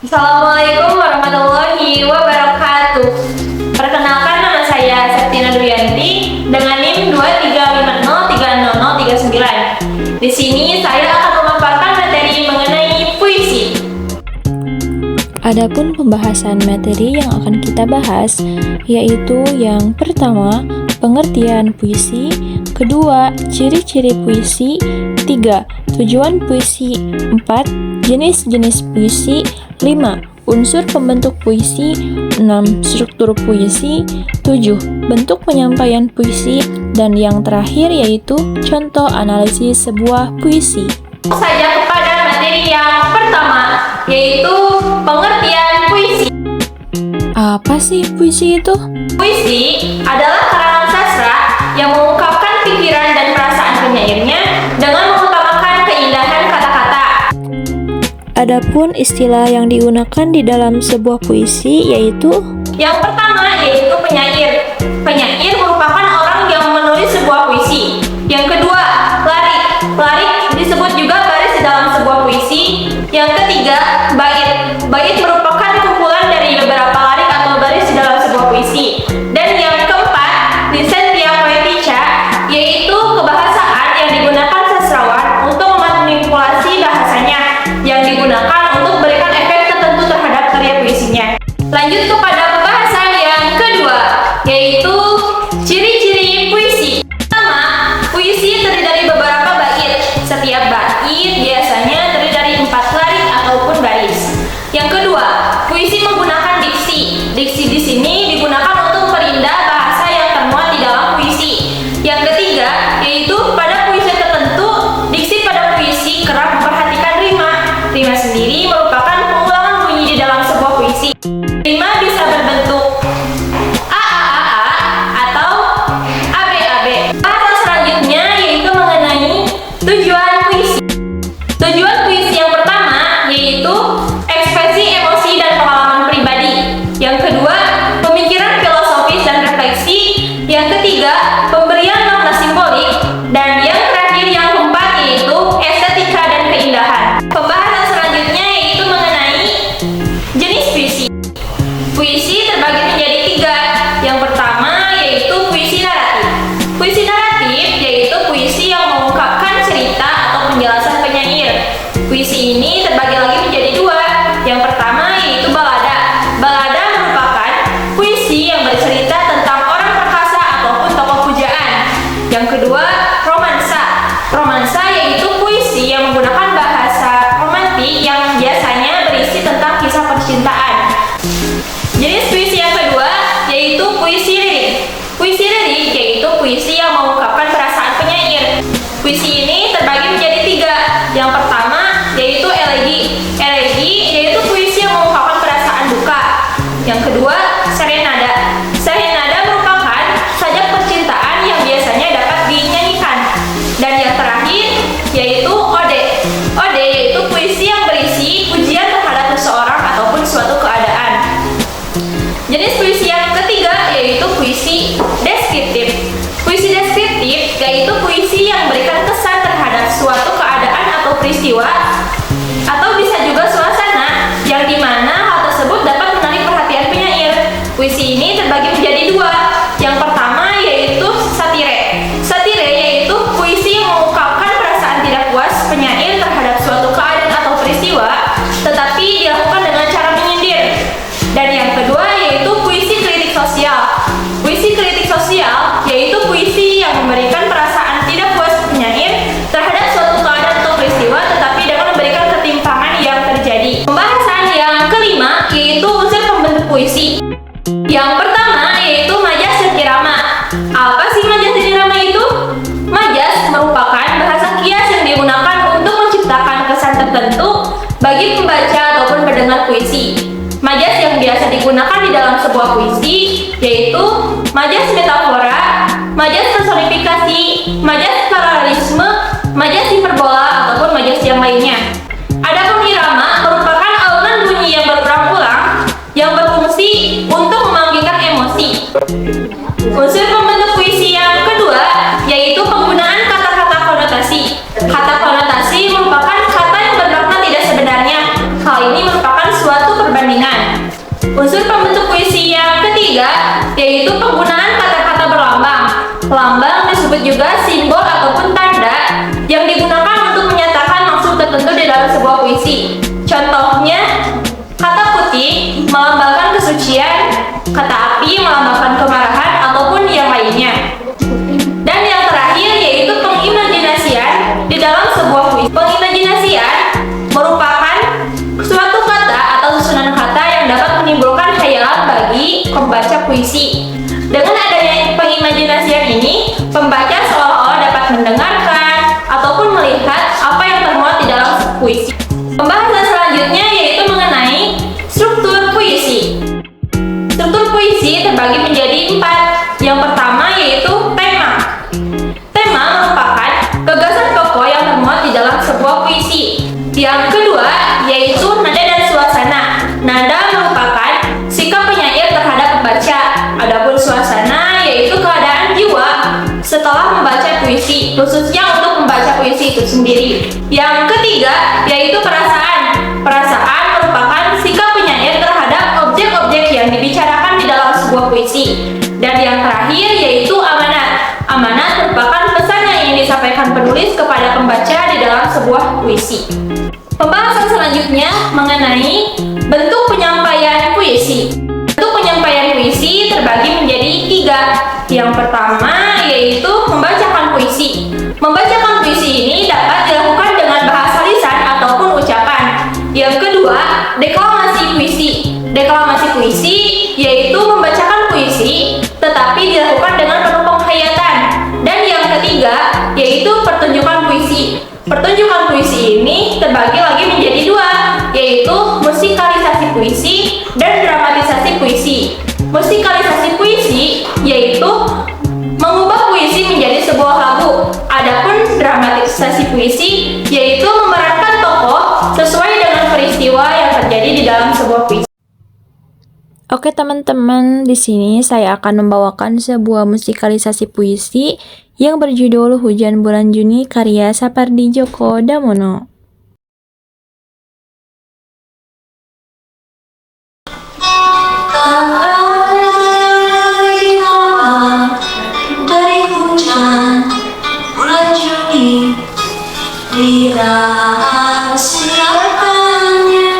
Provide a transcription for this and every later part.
Assalamualaikum warahmatullahi wabarakatuh. Perkenalkan, nama saya Septina Duyanti dengan NIM 235030039. Di sini saya akan memaparkan materi mengenai puisi. Adapun pembahasan materi yang akan kita bahas yaitu yang pertama, pengertian puisi, kedua, ciri-ciri puisi, tiga, tujuan puisi, empat, jenis-jenis puisi, 5. Unsur pembentuk puisi, 6. Struktur puisi, 7. Bentuk penyampaian puisi, dan yang terakhir yaitu contoh analisis sebuah puisi. Langsung saja kepada materi yang pertama, yaitu pengertian puisi. Apa sih puisi itu? Puisi adalah karangan sastra yang mengungkapkan pikiran dan perasaan penyairnya dengan mengutamakan keindahan kata-kata. Adapun istilah yang digunakan di dalam sebuah puisi yaitu Yang pertama yaitu penyair. Penyair merupakan orang yang menulis sebuah puisi. Yang kedua, larik. Larik disebut juga baris di dalam sebuah puisi. Yang ketiga, bait. Bait merupakan kumpulan dari beberapa larik atau baris di dalam sebuah puisi. Dan yang keempat, licentia poetica, yaitu kebahasaan yang digunakan sastrawan untuk memanipulasi bahasanya, yang digunakan untuk memberikan efek tertentu terhadap karya puisinya. Lanjut kepada pembahasan yang kedua, yaitu ciri-ciri puisi. Pertama, puisi terdiri dari beberapa bait. Setiap bait biasanya terdiri dari 4 larik ataupun baris. Yang kedua, puisi menggunakan diksi. Diksi di sini digunakan untuk memperindah bahasa yang termuat di dalam puisi. Yang ketiga, yaitu pada puisi tertentu, diksi pada puisi kerap memperhatikan rima. Rima sendiri merupakan pengulangan bunyi di dalam sebuah puisi. Rima bisa berbentuk AAAA atau ABAB. Bahasan selanjutnya yaitu mengenai tujuan puisi. Tujuan puisi yang pertama yaitu ekspresi emosi dan pengalaman pribadi. Yang kedua, pemikiran filosofis dan refleksi. Yang ketiga, pemberian makna simbolik. Dan yang terakhir, yang keempat, yaitu estetika dan keindahan. Pembahasan selanjutnya yaitu mengenai jenis puisi. Puisi terbagi menjadi 3. Yang pertama yaitu puisi naratif. Puisi naratif yaitu puisi yang mengungkapkan cerita atau penjelasan penyair. Puisi ini terbagi lagi menjadi 2. Yang pertama yaitu balada. Balada merupakan puisi yang bercerita tentang orang perkasa ataupun tokoh pujaan. Yang kedua, romansa. Romansa yaitu puisi yang menggunakan bahasa romantik yang biasanya berisi tentang kisah percintaan. Jenis puisi yang kedua yaitu puisi lirik. Puisi lirik yaitu puisi yang mengungkapkan perasaan penyair. Puisi ini terbagi menjadi 3. Yang pertama yaitu elegi. Elegi yaitu puisi yang mengungkapkan perasaan duka. Yang kedua, serenada. Serenada merupakan sajak percintaan yang biasanya dapat dinyanyikan. Dan yang terakhir yaitu ode. Ode yaitu puisi yang berisi pujian terhadap seseorang ataupun suatu keadaan. Jenis puisi yang ketiga yaitu puisi deskriptif. Puisi deskriptif yaitu puisi yang memberikan kesan terhadap suatu keadaan atau peristiwa, atau bisa juga suasana yang dimana hal tersebut dapat menarik perhatian penyair. Puisi ini terbagi menjadi 2. Yang pertama yaitu satire. Satire yaitu puisi yang mengungkapkan perasaan tidak puas penyair terhadap suatu keadaan atau peristiwa, tetapi dilakukan dengan cara menyindir. Dan yang kedua yaitu puisi kritik sosial. Puisi kritik sosial yaitu puisi yang memberikan perasaan tidak puas penyair terhadap suatu keadaan atau peristiwa, tetapi dengan memberikan ketimpangan yang terjadi. Pembahasan yang kelima yaitu unsur pembentuk puisi. Yang pertama yaitu majas dan irama. Apa sih majas dan irama itu? Majas merupakan bahasa kias yang digunakan untuk menciptakan kesan tertentu bagi pembaca ataupun pendengar puisi. Majas yang biasa digunakan di dalam sebuah puisi yaitu majas metafora, majas personifikasi, majas paralelisme, majas hiperbola ataupun majas yang lainnya. Adapun irama merupakan alunan bunyi yang berulang-ulang yang berfungsi untuk memanggilkan emosi. Unsur pembentuk puisi yang kedua yaitu penggunaan kata-kata konotasi. Kata konotasi merupakan kata yang bermakna tidak sebenarnya. Hal ini merupakan suatu ketiga yaitu penggunaan kata-kata berlambang. Lambang disebut juga simbol ataupun tanda yang digunakan untuk menyatakan maksud tertentu di dalam sebuah puisi. Contohnya, kata putih melambangkan kesucian, kata api melambangkan kemarahan ataupun yang lainnya. Dan yang terakhir yaitu pengimajinasian di dalam sebuah puisi. Pengimajinasian merupakan suatu kata atau susunan kata yang dapat menimbulkan khayalan bagi pembaca puisi. Dengan adanya pengimajinasian ini, pembaca seolah-olah dapat mendengarkan ataupun melihat apa yang termuat di dalam puisi. Pembahasan selanjutnya yaitu mengenai struktur puisi. Struktur puisi terbagi menjadi 4. Yang pertama yaitu tema. Tema merupakan gagasan pokok yang termuat di dalam sebuah puisi. Yang kedua yaitu nada dan suasana. Nada merupakan sikap penyair terhadap pembaca. Adapun suasana yaitu keadaan jiwa setelah membaca puisi, khususnya untuk membaca puisi itu sendiri. Yang ketiga yaitu perasaan. Perasaan merupakan sikap penyair terhadap objek-objek yang dibicarakan di dalam sebuah puisi. Dan yang terakhir yaitu amanat. Amanat merupakan pesan yang ingin disampaikan penulis kepada pembaca di dalam sebuah puisi. Pembahasan selanjutnya mengenai bentuk penyampaian puisi. Bentuk penyampaian puisi terbagi menjadi 3. Yang pertama yaitu membacakan puisi. Membacakan puisi ini dapat dilakukan dengan bahasa lisan ataupun ucapan. Yang kedua, deklamasi puisi. Deklamasi puisi yaitu membacakan puisi tetapi dilakukan dengan penuh penghayatan. Dan yang ketiga yaitu pertunjukan puisi. Pertunjukan puisi ini terbagi lagi menjadi 2, yaitu musikalisasi puisi dan dramatisasi puisi. Musikalisasi puisi yaitu mengubah puisi menjadi sebuah lagu. Adapun dramatisasi puisi yaitu memerankan tokoh sesuai dengan peristiwa yang terjadi di dalam sebuah puisi. Oke teman-teman, di sini saya akan membawakan sebuah musikalisasi puisi yang berjudul Hujan Bulan Juni karya Sapardi Djoko Damono. Dari hujan bulan Juni dirahasiakannya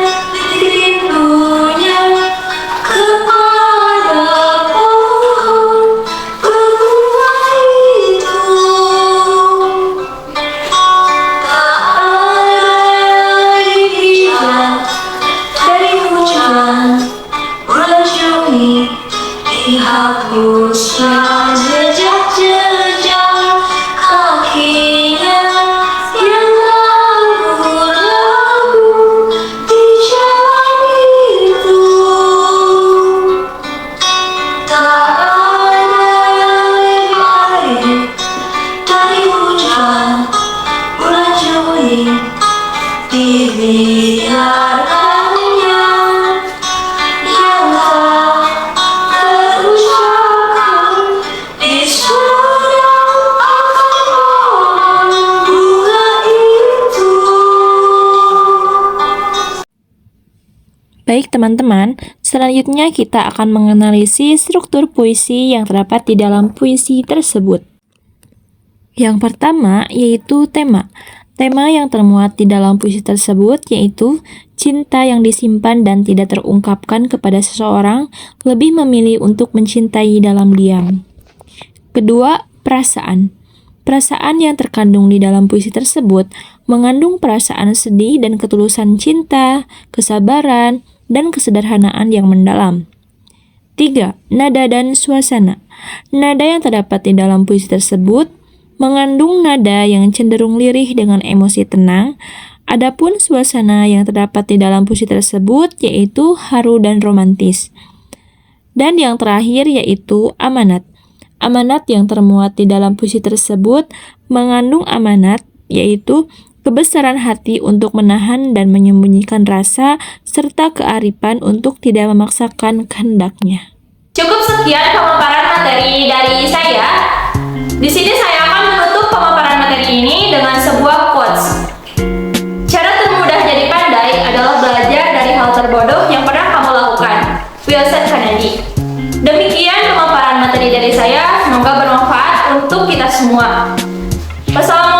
rindunya kepada pohon berbunga itu. Tak ada dilihat dari hujan bulan Juni dihapusnya jejak-jejak kakinya yang ragu-ragu di jalan itu. Tak ada yang lebih baik dari hujan bulan Juni dibiarkannya yang tak terucapkan di surat akan pohon bunga itu. Baik teman-teman, selanjutnya kita akan menganalisis struktur puisi yang terdapat di dalam puisi tersebut. Yang pertama yaitu tema. Tema yang termuat di dalam puisi tersebut yaitu cinta yang disimpan dan tidak terungkapkan kepada seseorang, lebih memilih untuk mencintai dalam diam. Kedua, perasaan. Perasaan yang terkandung di dalam puisi tersebut mengandung perasaan sedih dan ketulusan cinta, kesabaran, dan kesederhanaan yang mendalam. 3. Nada dan suasana. Nada yang terdapat di dalam puisi tersebut mengandung nada yang cenderung lirih dengan emosi tenang. Adapun suasana yang terdapat di dalam puisi tersebut yaitu haru dan romantis. Dan yang terakhir yaitu amanat. Amanat yang termuat di dalam puisi tersebut mengandung amanat yaitu kebesaran hati untuk menahan dan menyembunyikan rasa serta kearifan untuk tidak memaksakan kehendaknya. Cukup sekian pemaparan materi dari saya. Di sini saya akan menutup pemaparan materi ini dengan sebuah quotes. Cara termudah jadi pandai adalah belajar dari hal terbodoh yang pernah kamu lakukan. Wilson Kennedy. Demikian semoga bermanfaat untuk kita semua. Wassalamualaikum